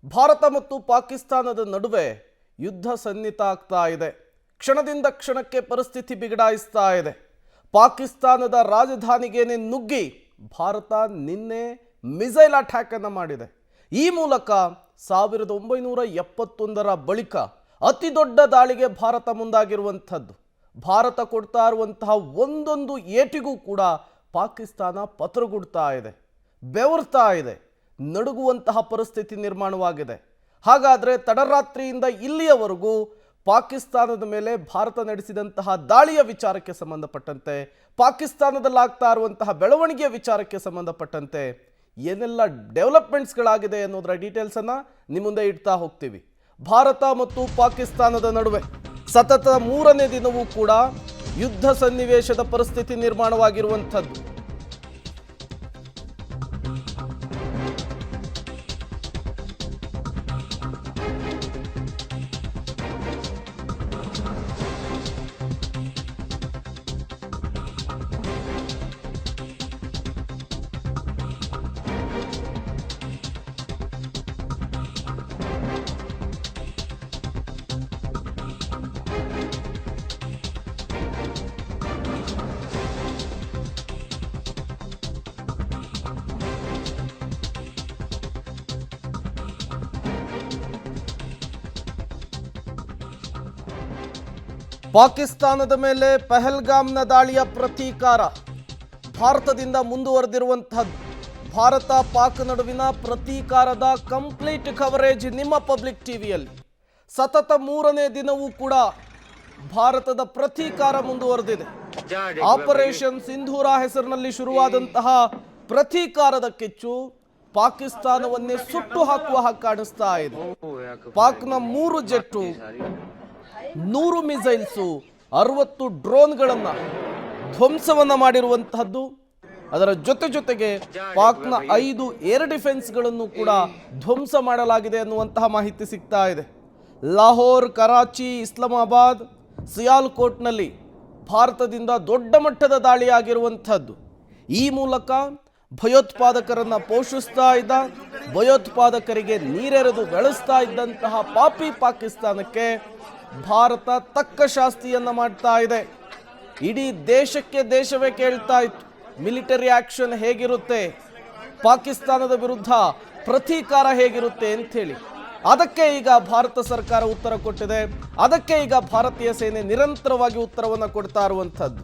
ಭಾರತ ಮತ್ತು ಪಾಕಿಸ್ತಾನದ ನಡುವೆ ಯುದ್ಧ ಸನ್ನಿಹಿತ ಆಗ್ತಾ ಇದೆ. ಕ್ಷಣದಿಂದ ಕ್ಷಣಕ್ಕೆ ಪರಿಸ್ಥಿತಿ ಬಿಗಡಾಯಿಸ್ತಾ ಇದೆ. ಪಾಕಿಸ್ತಾನದ ರಾಜಧಾನಿಗೇನೆ ನುಗ್ಗಿ ಭಾರತ ನಿನ್ನೆ ಮಿಸೈಲ್ ಅಟ್ಯಾಕ್ ಅನ್ನು ಮಾಡಿದೆ. ಈ ಮೂಲಕ 1971ರ ಬಳಿಕ ಅತಿ ದೊಡ್ಡ ದಾಳಿಗೆ ಭಾರತ ಮುಂದಾಗಿರುವಂಥದ್ದು. ಭಾರತ ಕೊಡ್ತಾ ಇರುವಂತಹ ಒಂದೊಂದು ಏಟಿಗೂ ಕೂಡ ಪಾಕಿಸ್ತಾನ ಪತರಗುಡ್ತಾ ಇದೆ, ಬೆವರ್ತಾ ಇದೆ, ನಡುಗುವಂತಹ ಪರಿಸ್ಥಿತಿ ನಿರ್ಮಾಣವಾಗಿದೆ. ಹಾಗಾದರೆ ತಡರಾತ್ರಿಯಿಂದ ಇಲ್ಲಿಯವರೆಗೂ ಪಾಕಿಸ್ತಾನದ ಮೇಲೆ ಭಾರತ ನಡೆಸಿದಂತಹ ದಾಳಿಯ ವಿಚಾರಕ್ಕೆ ಸಂಬಂಧಪಟ್ಟಂತೆ, ಪಾಕಿಸ್ತಾನದಲ್ಲಾಗ್ತಾ ಇರುವಂತಹ ಬೆಳವಣಿಗೆಯ ವಿಚಾರಕ್ಕೆ ಸಂಬಂಧಪಟ್ಟಂತೆ ಏನೆಲ್ಲ ಡೆವಲಪ್ಮೆಂಟ್ಸ್ಗಳಾಗಿದೆ ಅನ್ನೋದರ ಡೀಟೇಲ್ಸನ್ನು ನಿಮ್ಮ ಮುಂದೆ ಇಡ್ತಾ ಹೋಗ್ತೀವಿ. ಭಾರತ ಮತ್ತು ಪಾಕಿಸ್ತಾನದ ನಡುವೆ ಸತತ 3ನೇ ದಿನವೂ ಕೂಡ ಯುದ್ಧ ಸನ್ನಿವೇಶದ ಪರಿಸ್ಥಿತಿ ನಿರ್ಮಾಣವಾಗಿರುವಂಥದ್ದು. ಪಾಕಿಸ್ತಾನದ ಮೇಲೆ ಪಹಲ್ಗಾಮ್ನ ದಾಳಿಯ ಪ್ರತೀಕಾರ ಭಾರತದಿಂದ ಮುಂದುವರೆದಿರುವಂತಹದ್ದು. ಭಾರತ ಪಾಕ್ ನಡುವಿನ ಪ್ರತೀಕಾರದ ಕಂಪ್ಲೀಟ್ ಕವರೇಜ್ ನಿಮ್ಮ ಪಬ್ಲಿಕ್ ಟಿವಿಯಲ್ಲಿ. ಸತತ 3ನೇ ದಿನವೂ ಕೂಡ ಭಾರತದ ಪ್ರತೀಕಾರ ಮುಂದುವರೆದಿದೆ. ಆಪರೇಷನ್ ಸಿಂಧೂರ ಹೆಸರಿನಲ್ಲಿ ಶುರುವಾದಂತಹ ಪ್ರತೀಕಾರದ ಕಿಚ್ಚು ಪಾಕಿಸ್ತಾನವನ್ನೇ ಸುಟ್ಟು ಹಾಕುವ ಹಾಗೆ ಕಾಣಿಸ್ತಾ ಇದೆ. ಪಾಕ್ನ 3 ಜೆಟ್ಟು, 100 ಮಿಸೈಲ್ಸು, 60 ಡ್ರೋನ್ಗಳನ್ನು ಧ್ವಂಸವನ್ನ ಮಾಡಿರುವಂತಹದ್ದು. ಅದರ ಜೊತೆಗೆ ಪಾಕ್ನ 5 ಏರ್ ಡಿಫೆನ್ಸ್ಗಳನ್ನು ಕೂಡ ಧ್ವಂಸ ಮಾಡಲಾಗಿದೆ ಅನ್ನುವಂತಹ ಮಾಹಿತಿ ಸಿಗ್ತಾ ಇದೆ. ಲಾಹೋರ್, ಕರಾಚಿ, ಇಸ್ಲಾಮಾಬಾದ್, ಸಿಯಾಲ್ಕೋಟ್ನಲ್ಲಿ ಭಾರತದಿಂದ ದೊಡ್ಡ ಮಟ್ಟದ ದಾಳಿಯಾಗಿರುವಂಥದ್ದು. ಈ ಮೂಲಕ ಭಯೋತ್ಪಾದಕರನ್ನ ಪೋಷಿಸ್ತಾ ಇದ್ದ, ಭಯೋತ್ಪಾದಕರಿಗೆ ನೀರೆರೆದು ಬೆಳೆಸ್ತಾ ಇದ್ದಂತಹ ಪಾಪಿ ಪಾಕಿಸ್ತಾನಕ್ಕೆ ಭಾರತ ತಕ್ಕ ಶಾಸ್ತಿಯನ್ನ ಮಾಡ್ತಾ ಇದೆ. ಇಡೀ ದೇಶವೇ ಕೇಳ್ತಾ ಇತ್ತು, ಮಿಲಿಟರಿ ಆಕ್ಷನ್ ಹೇಗಿರುತ್ತೆ, ಪಾಕಿಸ್ತಾನದ ವಿರುದ್ಧ ಪ್ರತೀಕಾರ ಹೇಗಿರುತ್ತೆ ಅಂಥೇಳಿ. ಅದಕ್ಕೆ ಈಗ ಭಾರತ ಸರ್ಕಾರ ಉತ್ತರ ಕೊಟ್ಟಿದೆ. ಅದಕ್ಕೆ ಈಗ ಭಾರತೀಯ ಸೇನೆ ನಿರಂತರವಾಗಿ ಉತ್ತರವನ್ನು ಕೊಡ್ತಾ ಇರುವಂಥದ್ದು.